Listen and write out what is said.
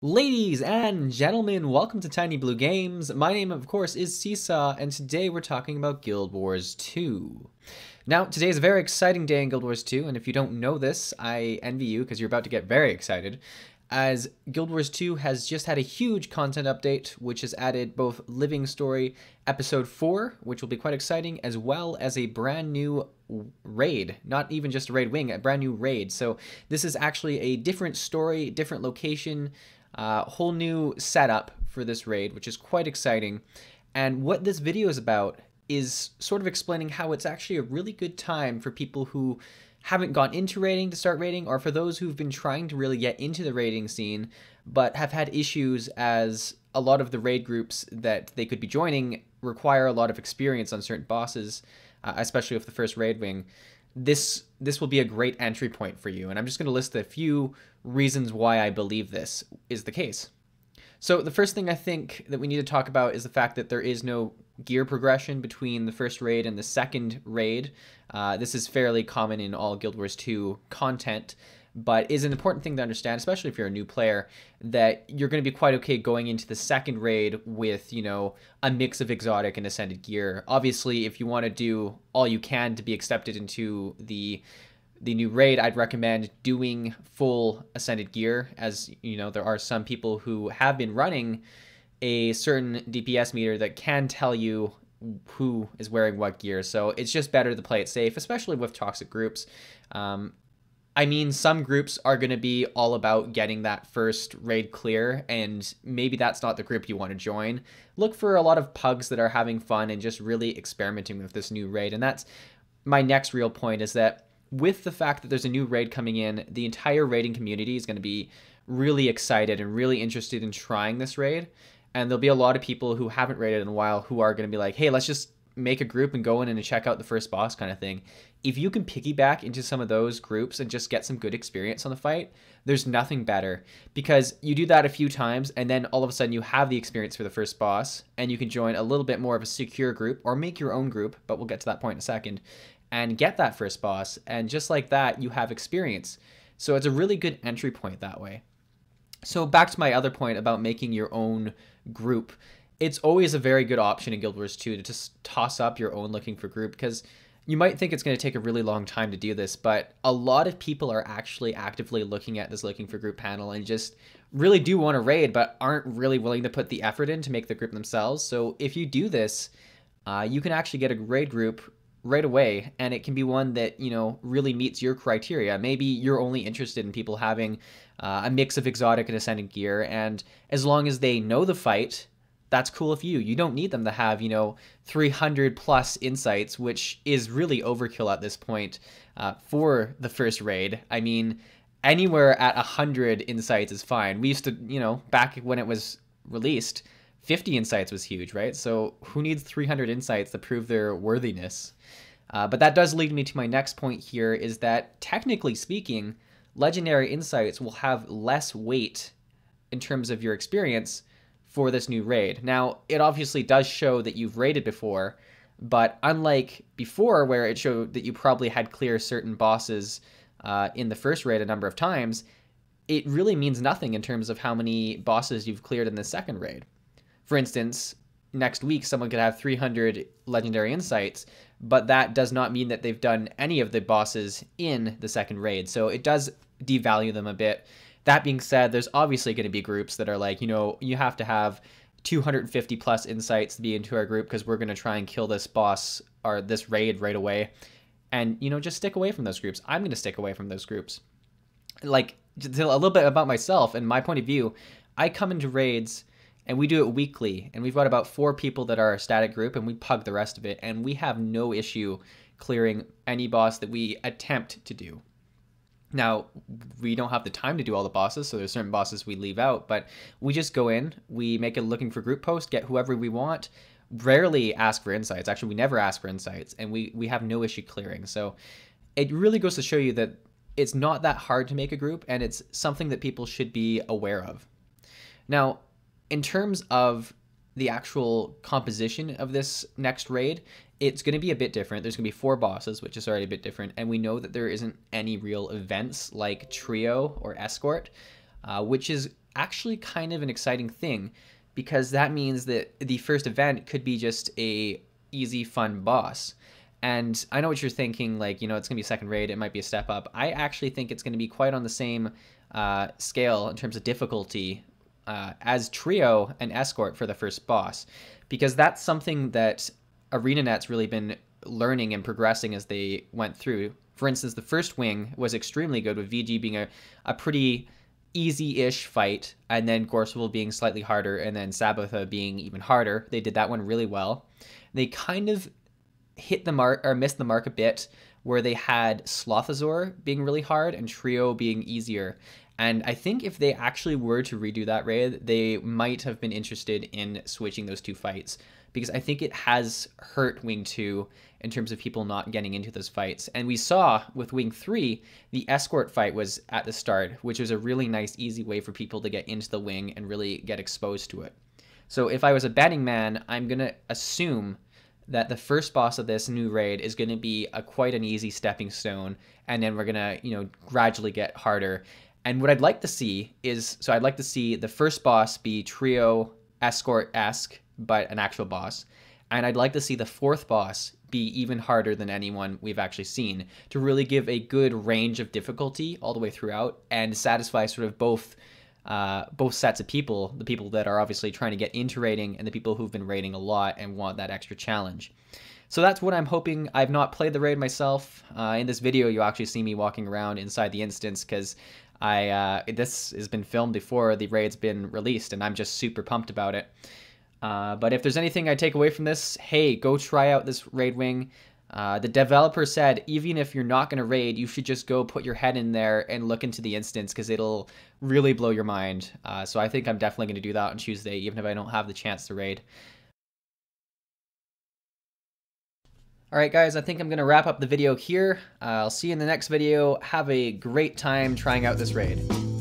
Ladies and gentlemen, welcome to Tiny Blue Games. My name, of course, is Seesaw, and today we're talking about Guild Wars 2. Now, today is a very exciting day in Guild Wars 2, and if you don't know this, I envy you because you're about to get very excited, as Guild Wars 2 has just had a huge content update, which has added both Living Story Episode 4, which will be quite exciting, as well as a brand new raid. Not even just a raid wing, a brand new raid. So this is actually a different story, different location, whole new setup for this raid, which is quite exciting. And what this video is about is sort of explaining how it's actually a really good time for people who haven't gone into raiding to start raiding, or for those who've been trying to really get into the raiding scene but have had issues, as a lot of the raid groups that they could be joining require a lot of experience on certain bosses, especially with the first raid wing. This will be a great entry point for you, and I'm just going to list a few reasons why I believe this is the case. So the first thing I think that we need to talk about is the fact that there is no gear progression between the first raid and the second raid. This is fairly common in all Guild Wars 2 content, but is an important thing to understand, especially if you're a new player, that you're going to be quite okay going into the second raid with, a mix of exotic and ascended gear. Obviously, if you want to do all you can to be accepted into the new raid, I'd recommend doing full ascended gear, as there are some people who have been running a certain DPS meter that can tell you who is wearing what gear. So it's just better to play it safe, especially with toxic groups. Some groups are going to be all about getting that first raid clear, and maybe that's not the group you want to join. Look for a lot of pugs that are having fun and just really experimenting with this new raid. And that's my next real point, is that with the fact that there's a new raid coming in, the entire raiding community is going to be really excited and really interested in trying this raid. And there'll be a lot of people who haven't raided in a while who are going to be like, hey, let's just make a group and go in and check out the first boss kind of thing. If you can piggyback into some of those groups and just get some good experience on the fight, there's nothing better, because you do that a few times and then all of a sudden you have the experience for the first boss, and you can join a little bit more of a secure group or make your own group, but we'll get to that point in a second, and get that first boss, and just like that you have experience. So it's a really good entry point that way. So back to my other point about making your own group. It's always a very good option in Guild Wars 2 to just toss up your own looking for group, because you might think it's going to take a really long time to do this, but a lot of people are actually actively looking at this looking for group panel and just really do want to raid but aren't really willing to put the effort in to make the group themselves. So if you do this, you can actually get a raid group right away, and it can be one that really meets your criteria. Maybe you're only interested in people having a mix of exotic and ascendant gear, and as long as they know the fight, that's cool with you. You don't need them to have 300 plus insights, which is really overkill at this point for the first raid. I mean, anywhere at 100 insights is fine. We used to, back when it was released, 50 insights was huge, right? So who needs 300 insights to prove their worthiness? But that does lead me to my next point here, is that technically speaking, legendary insights will have less weight in terms of your experience for this new raid. Now, it obviously does show that you've raided before, but unlike before where it showed that you probably had cleared certain bosses in the first raid a number of times, it really means nothing in terms of how many bosses you've cleared in the second raid. For instance, next week someone could have 300 legendary insights, but that does not mean that they've done any of the bosses in the second raid, so it does devalue them a bit. That being said, there's obviously going to be groups that are like, you have to have 250 plus insights to be into our group because we're going to try and kill this boss or this raid right away. And, just stick away from those groups. I'm going to stick away from those groups. Like, a little bit about myself and my point of view, I come into raids and we do it weekly, and we've got about 4 people that are a static group, and we pug the rest of it, and we have no issue clearing any boss that we attempt to do. Now, we don't have the time to do all the bosses, so there's certain bosses we leave out, but we just go in, we make a looking for group post, get whoever we want, rarely ask for insights. Actually, we never ask for insights, and we have no issue clearing. So it really goes to show you that it's not that hard to make a group, and it's something that people should be aware of. Now, in terms of the actual composition of this next raid, it's going to be a bit different. There's going to be 4 bosses, which is already a bit different. And we know that there isn't any real events like Trio or Escort, which is actually kind of an exciting thing, because that means that the first event could be just a easy, fun boss. And I know what you're thinking, like, you know, it's going to be a second raid, it might be a step up. I actually think it's going to be quite on the same scale in terms of difficulty as Trio and Escort for the first boss, because that's something that ArenaNet's really been learning and progressing as they went through. For instance, the first wing was extremely good, with VG being a pretty easy-ish fight, and then Gorsel being slightly harder, and then Sabatha being even harder. They did that one really well. They kind of hit the mark, or missed the mark a bit, where they had Slothazor being really hard and Trio being easier. And I think if they actually were to redo that raid, they might have been interested in switching those 2 fights, because I think it has hurt Wing 2 in terms of people not getting into those fights. And we saw with Wing 3, the Escort fight was at the start, which was a really nice, easy way for people to get into the wing and really get exposed to it. So if I was a betting man, I'm going to assume that the first boss of this new raid is going to be quite an easy stepping stone, and then we're going to, you know, gradually get harder. And what I'd like to see is, so I'd like to see the first boss be Trio Escort-esque, but an actual boss. And I'd like to see the 4th boss be even harder than anyone we've actually seen, to really give a good range of difficulty all the way throughout and satisfy sort of both sets of people, the people that are obviously trying to get into raiding and the people who've been raiding a lot and want that extra challenge. So that's what I'm hoping. I've not played the raid myself. In this video, you actually see me walking around inside the instance, because this has been filmed before the raid's been released, and I'm just super pumped about it. But if there's anything I take away from this, hey, go try out this raid wing. The developer said, even if you're not going to raid, you should just go put your head in there and look into the instance, because it'll really blow your mind. So I think I'm definitely going to do that on Tuesday, even if I don't have the chance to raid. Alright guys, I think I'm going to wrap up the video here. I'll see you in the next video. Have a great time trying out this raid.